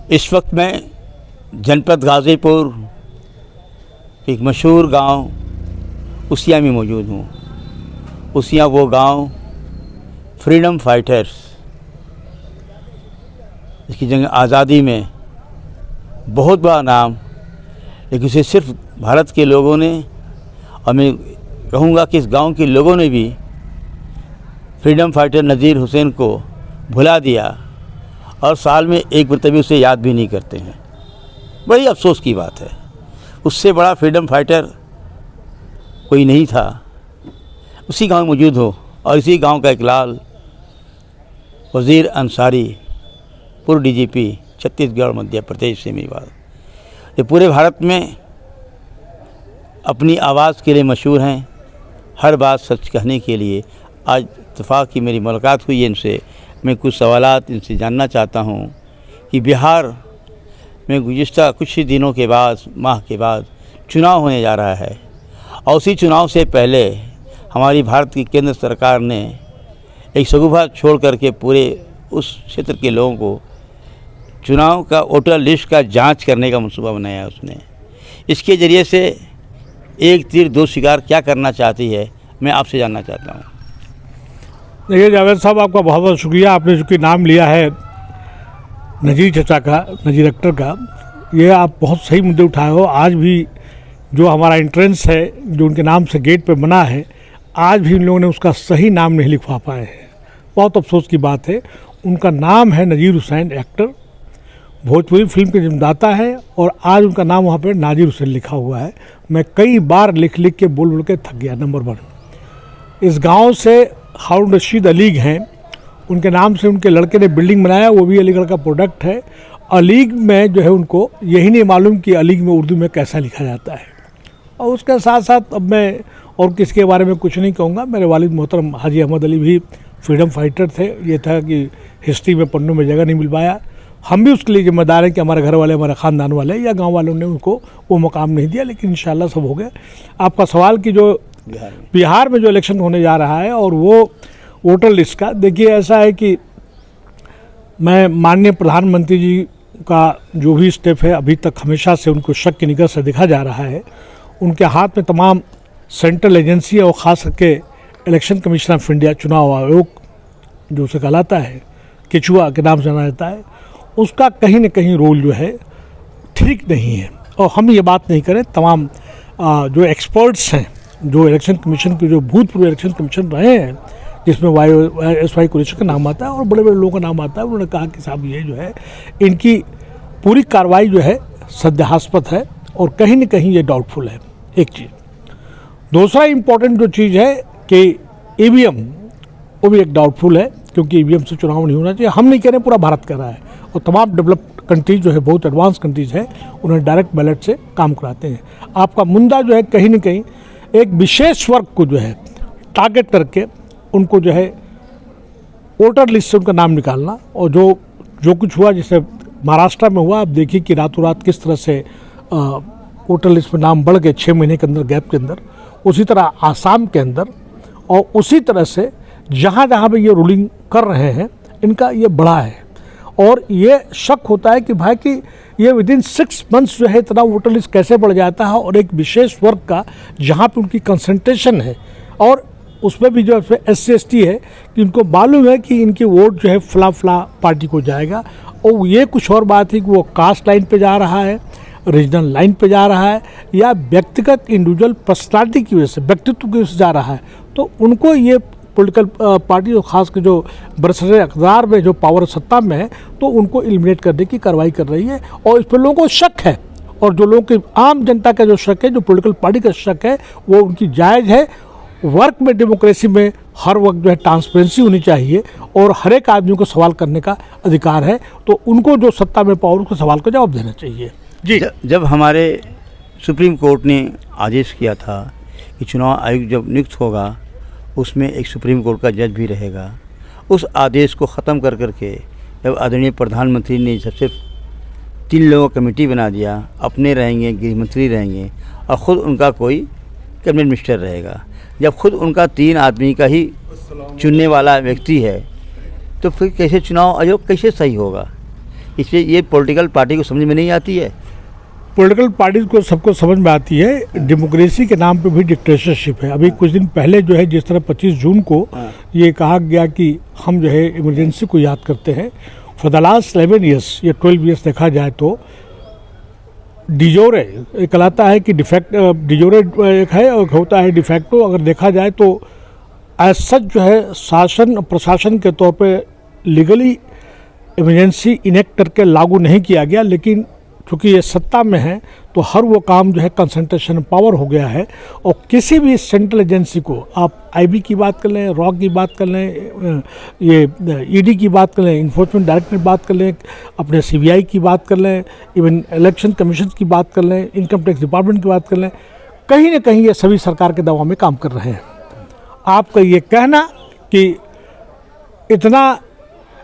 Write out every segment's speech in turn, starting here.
इस वक्त मैं जनपद गाज़ीपुर एक मशहूर गांव उसिया में मौजूद हूँ। उसिया वो गांव फ्रीडम फाइटर्स, इसकी जंग आज़ादी में बहुत बड़ा नाम, लेकिन इसे सिर्फ भारत के लोगों ने, और मैं कहूँगा कि इस गांव के लोगों ने भी फ्रीडम फाइटर नज़ीर हुसैन को भुला दिया और साल में एक मरतबा उसे याद भी नहीं करते हैं। बड़ी अफसोस की बात है। उससे बड़ा फ्रीडम फाइटर कोई नहीं था। उसी गांव में मौजूद हो और इसी गांव का एक लाल वज़ीर अंसारी, पूर्व डीजीपी छत्तीसगढ़ मध्य प्रदेश से मेरी बात, ये पूरे भारत में अपनी आवाज़ के लिए मशहूर हैं, हर बात सच कहने के लिए। आज इत्तेफाक की मेरी मुलाकात हुई है इनसे। मैं कुछ सवालात इनसे जानना चाहता हूँ कि बिहार में गुज़िश्ता कुछ ही दिनों के बाद, माह के बाद चुनाव होने जा रहा है, और उसी चुनाव से पहले हमारी भारत की केंद्र सरकार ने एक शगुफा छोड़ करके पूरे उस क्षेत्र के लोगों को चुनाव का वोटर लिस्ट का जांच करने का मंसूबा बनाया उसने। इसके ज़रिए से एक तीर दो शिकार क्या करना चाहती है, मैं आपसे जानना चाहता हूँ। देखिए जावेद साहब, आपका बहुत बहुत शुक्रिया। आपने चूँकि नाम लिया है नज़ीर चचा का, नज़ीर अख्तर का, ये आप बहुत सही मुद्दे उठाए हो। आज भी जो हमारा एंट्रेंस है जो उनके नाम से गेट पे बना है, आज भी इन लोगों ने उसका सही नाम नहीं लिखवा पाए हैं। बहुत अफसोस की बात है। उनका नाम है नज़ीर हुसैन एक्टर, भोजपुरी फिल्म के निर्माता है, और आज उनका नाम वहाँ पे नाज़िर हुसैन लिखा हुआ है। मैं कई बार लिख लिख के बोल के थक गया। नंबर 1, इस गांव से हारून रशीद अलीग हैं, उनके नाम से उनके लड़के ने बिल्डिंग बनाया, वो भी अलीगढ़ का प्रोडक्ट है। अलीग में जो है उनको यही नहीं मालूम कि अलीग में उर्दू में कैसा लिखा जाता है। और उसके साथ साथ अब मैं और किसके बारे में कुछ नहीं कहूँगा। मेरे वालिद मोहतरम हाजी अहमद अली भी फ्रीडम फाइटर थे। ये था कि हिस्ट्री में पन्नों में जगह नहीं मिल पाया। हम भी उसके लिए जिम्मेदार हैं कि हमारे घर वाले, हमारे ख़ानदान वाले या गांव वालों ने उनको वो मुकाम नहीं दिया, लेकिन इंशाल्लाह सब हो गया। आपका सवाल कि जो बिहार में जो इलेक्शन होने जा रहा है और वो वोटर लिस्ट का, देखिए ऐसा है कि मैं माननीय प्रधानमंत्री जी का जो भी स्टेप है, अभी तक हमेशा से उनको शक की निगाह से देखा जा रहा है। उनके हाथ में तमाम सेंट्रल एजेंसी और ख़ास करके इलेक्शन कमीशन ऑफ इंडिया, चुनाव आयोग जो उसे कहलाता है, केचुआ के नाम से जाना जाता है, उसका कहीं न कहीं रोल जो है ठीक नहीं है। और हम ये बात नहीं करें, तमाम जो एक्सपर्ट्स हैं, जो इलेक्शन कमीशन के जो भूतपूर्व इलेक्शन कमीशन रहे हैं, जिसमें YSY कुरैशी का नाम आता है और बड़े बड़े लोगों का नाम आता है, उन्होंने कहा कि साहब ये जो है इनकी पूरी कार्रवाई जो है संदेहास्पद है और कहीं न कहीं ये डाउटफुल है। एक चीज़। दूसरा इम्पॉर्टेंट जो चीज़ है कि EVM, वो भी एक डाउटफुल है, क्योंकि EVM से चुनाव नहीं होना चाहिए। हम नहीं कह रहे, पूरा भारत कर रहा है, और तमाम डेवलप्ड कंट्रीज जो है, बहुत एडवांस कंट्रीज हैं, उन्हें डायरेक्ट बैलेट से काम कराते हैं। आपका मुद्दा जो है कहीं न कहीं एक विशेष वर्ग को जो है टारगेट करके उनको जो है वोटर लिस्ट से उनका नाम निकालना, और जो कुछ हुआ, जैसे महाराष्ट्र में हुआ, आप देखिए कि रातों रात किस तरह से वोटर लिस्ट में नाम बढ़ गए 6 महीने के अंदर, गैप के अंदर। उसी तरह आसाम के अंदर, और उसी तरह से जहाँ जहाँ भी ये रूलिंग कर रहे हैं, इनका ये बढ़ा है। और ये शक होता है कि भाई कि ये विदिन 6 मंथ्स जो है इतना वोटर लिस्ट कैसे बढ़ जाता है, और एक विशेष वर्ग का जहाँ पे उनकी कंसंट्रेशन है, और उसमें भी जो है SC/ST है कि उनको मालूम है कि इनकी वोट जो है फला पार्टी को जाएगा। और ये कुछ और बात है कि वो कास्ट लाइन पे जा रहा है, रीजनल लाइन पे जा रहा है, या व्यक्तिगत इंडिविजुअल पर्सनालिटी की वजह से, व्यक्तित्व की वजह से जा रहा है। तो उनको ये पॉलिटिकल पार्टी और ख़ास कर जो बरसरे अक़दार में जो पावर सत्ता में है, तो उनको एलिमिनेट करने की कार्रवाई कर रही है। और इस पर लोगों को शक है, और जो लोगों की आम जनता का जो शक है, जो पॉलिटिकल पार्टी का शक है, वो उनकी जायज़ है। वर्क में, डेमोक्रेसी में हर वक्त जो है ट्रांसपेरेंसी होनी चाहिए, और हर एक आदमी को सवाल करने का अधिकार है। तो उनको जो सत्ता में पावर, उसको सवाल का जवाब देना चाहिए। जी, जब हमारे सुप्रीम कोर्ट ने आदेश किया था कि चुनाव आयोग जब नियुक्त होगा उसमें एक सुप्रीम कोर्ट का जज भी रहेगा, उस आदेश को ख़त्म कर करके जब आदरणीय प्रधानमंत्री ने सबसे 3 लोगों का कमेटी बना दिया, अपने रहेंगे, गृह मंत्री रहेंगे, और ख़ुद उनका कोई कैबिनेट मिनिस्टर रहेगा। जब खुद उनका 3 आदमी का ही चुनने वाला व्यक्ति है, तो फिर कैसे चुनाव आयोग कैसे सही होगा? इसलिए ये पॉलिटिकल पार्टी को समझ में नहीं आती है। पॉलिटिकल पार्टीज को सबको समझ में आती है, डेमोक्रेसी के नाम पे भी डिक्टेटरशिप है। अभी कुछ दिन पहले जो है जिस तरह 25 जून को ये कहा गया कि हम जो है इमरजेंसी को याद करते हैं, फॉर द लास्ट 11 ईयर्स या 12 ईयर्स देखा जाए तो डिजोरे कहलाता है कि डिजोरे एक है और होता है डिफैक्टो। अगर देखा जाए तो एज सच जो है शासन प्रशासन के तौर पे लीगली इमरजेंसी इनेक्ट करके लागू नहीं किया गया, लेकिन क्योंकि ये सत्ता में है तो हर वो काम जो है कंसंट्रेशन पावर हो गया है। और किसी भी सेंट्रल एजेंसी को, आप आईबी की बात कर लें, रॉ की बात कर लें, ये ईडी की बात कर लें, इन्फोर्समेंट डायरेक्टर की बात कर लें, अपने सीबीआई की बात कर लें, इवन इलेक्शन कमीशन की बात कर लें, इनकम टैक्स डिपार्टमेंट की बात कर लें, कहीं ना कहीं ये सभी सरकार के दबाव में काम कर रहे हैं। आपका ये कहना कि इतना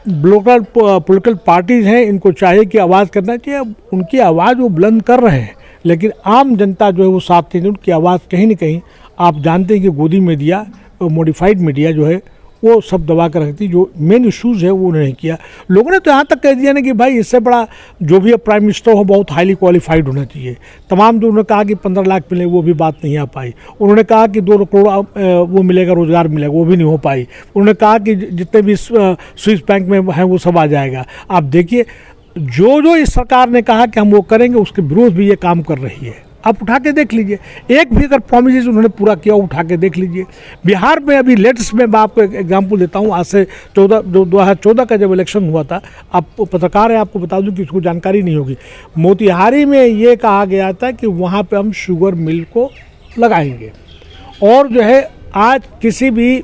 लोकल पॉलिटिकल पार्टीज़ हैं, इनको चाहिए कि आवाज़ करना चाहिए, उनकी आवाज़ वो बुलंद कर रहे हैं, लेकिन आम जनता जो है वो साथ नहीं, उनकी आवाज़ कहीं ना कहीं आप जानते हैं कि गोदी मीडिया और मॉडिफाइड मीडिया जो है वो सब दबा कर रखती, जो मेन इश्यूज़ है वो उन्होंने किया। लोगों ने तो यहाँ तक कह दिया ना कि भाई इससे बड़ा जो भी प्राइम मिनिस्टर हो बहुत हाईली क्वालिफाइड होना चाहिए। तमाम जो उन्होंने कहा कि 15 लाख मिले वो भी बात नहीं आ पाई। उन्होंने कहा कि 2 करोड़ वो मिलेगा, रोज़गार मिलेगा, वो भी नहीं हो पाई। उन्होंने कहा कि जितने भी स्विस बैंक में हैं वो सब आ जाएगा। आप देखिए जो इस सरकार ने कहा कि हम वो करेंगे उसके विरोध भी ये काम कर रही है। आप उठा के देख लीजिए, एक भी अगर प्रॉमिस उन्होंने पूरा किया उठा के देख लीजिए। बिहार में अभी लेटेस्ट में मैं आपको एक एग्जाम्पल देता हूँ। आज से 2014 का जब इलेक्शन हुआ था, आप पत्रकार हैं, आपको बता दूं कि उसको जानकारी नहीं होगी। मोतिहारी में ये कहा गया था कि वहाँ पे हम शुगर मिल को लगाएंगे, और जो है आज किसी भी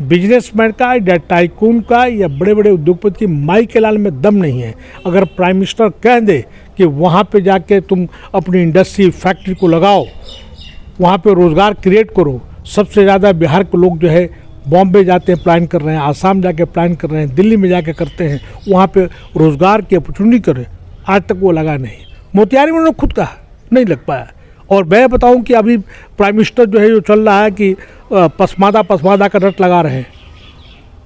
बिजनेसमैन का या टाइकून का या बड़े बड़े उद्योगपति की माई के लाल में दम नहीं है। अगर प्राइम मिनिस्टर कह दे कि वहाँ पे जाके तुम अपनी इंडस्ट्री फैक्ट्री को लगाओ, वहाँ पे रोज़गार क्रिएट करो। सबसे ज़्यादा बिहार के लोग जो है बॉम्बे जाते हैं, प्लान कर रहे हैं, आसाम जाके प्लान कर रहे हैं, दिल्ली में जाके करते हैं, वहाँ पे रोज़गार की अपॉर्चुनिटी करें। आज तक वो लगा नहीं। मोतिहारी में उन्होंने खुद कहा नहीं लग पाया। और मैं बताऊं कि अभी प्राइम मिनिस्टर जो है जो चल रहा है कि पसमादा का रट लगा रहे हैं।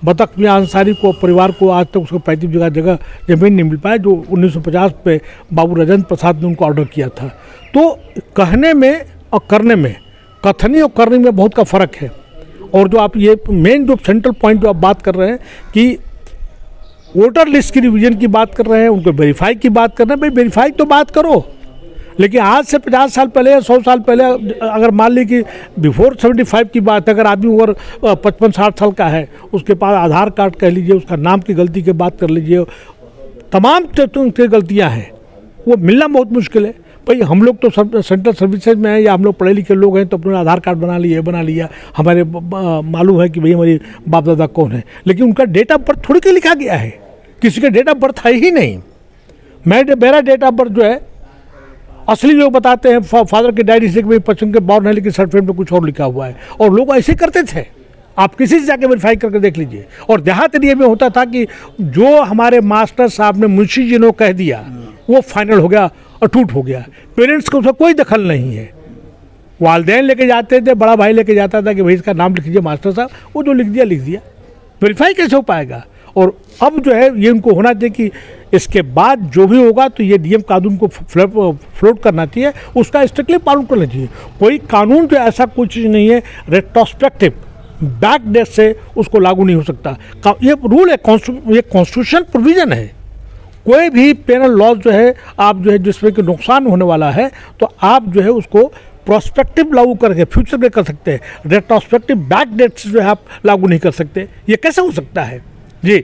बतख मियां अंसारी को परिवार को आज तक उसको 35 जगह ज़मीन नहीं मिल पाया, जो 1950 पे बाबू राजेंद्र प्रसाद ने उनको ऑर्डर किया था। तो कहने में और करने में, कथनी और करने में बहुत का फ़र्क है। और जो आप ये मेन जो सेंट्रल पॉइंट जो आप बात कर रहे हैं कि वोटर लिस्ट की रिवीजन की बात कर रहे हैं, उनको वेरीफाई की बात कर रहे हैं, भाई वेरीफाई तो बात करो, लेकिन आज से 50 साल पहले या 100 साल पहले अगर मान ली कि बिफोर 75 की बात, अगर आदमी अगर 55-60 साल का है, उसके पास आधार कार्ड कह लीजिए, उसका नाम की गलती की बात कर लीजिए, तमाम की गलतियां हैं, वो मिलना बहुत मुश्किल है। भाई हम लोग तो सेंट्रल सर्विसेज में हैं या हम लोग पढ़े लिखे लोग हैं तो अपने आधार कार्ड बना लिया, हमारे मालूम है कि भाई हमारी बाप दादा कौन है, लेकिन उनका डेट ऑफ बर्थ थोड़ी के लिखा गया है, किसी का डेट ऑफ बर्थ है ही नहीं। मेरा डेट ऑफ बर्थ जो है असली लोग बताते हैं, फादर की डायरी से कि भाई 55 के बॉर्न है, लेकिन सर्टिफिकेट में कुछ और लिखा हुआ है, और लोग ऐसे करते थे। आप किसी से जाके वेरीफाई करके देख लीजिए। और देहात एरिया में होता था कि जो हमारे मास्टर साहब ने, मुंशी जी ने कह दिया वो फाइनल हो गया, अटूट हो गया, पेरेंट्स को उसका कोई दखल नहीं है। वालदेन लेके जाते थे, बड़ा भाई लेके जाता था कि भाई इसका नाम लिख दीजिए मास्टर साहब, वो जो लिख दिया, वेरीफाई कैसे हो पाएगा। और अब जो है ये उनको होना चाहिए कि इसके बाद जो भी होगा तो ये डीएम कानून को फ्लोट करना चाहिए, उसका स्ट्रिक्टली पालन करना चाहिए। कोई कानून जो ऐसा कोई चीज़ नहीं है रेट्रोस्पेक्टिव बैक डेट से उसको लागू नहीं हो सकता। ये रूल है, ये कॉन्स्टिट्यूशन प्रोविज़न है। कोई भी पेनल लॉज जो है आप जो है जिसमें कि नुकसान होने वाला है तो आप जो है उसको प्रोस्पेक्टिव लागू करके फ्यूचर में कर सकते हैं, रेट्रोस्पेक्टिव बैक डेट से जो है आप लागू नहीं कर सकते। ये कैसे हो सकता है जी।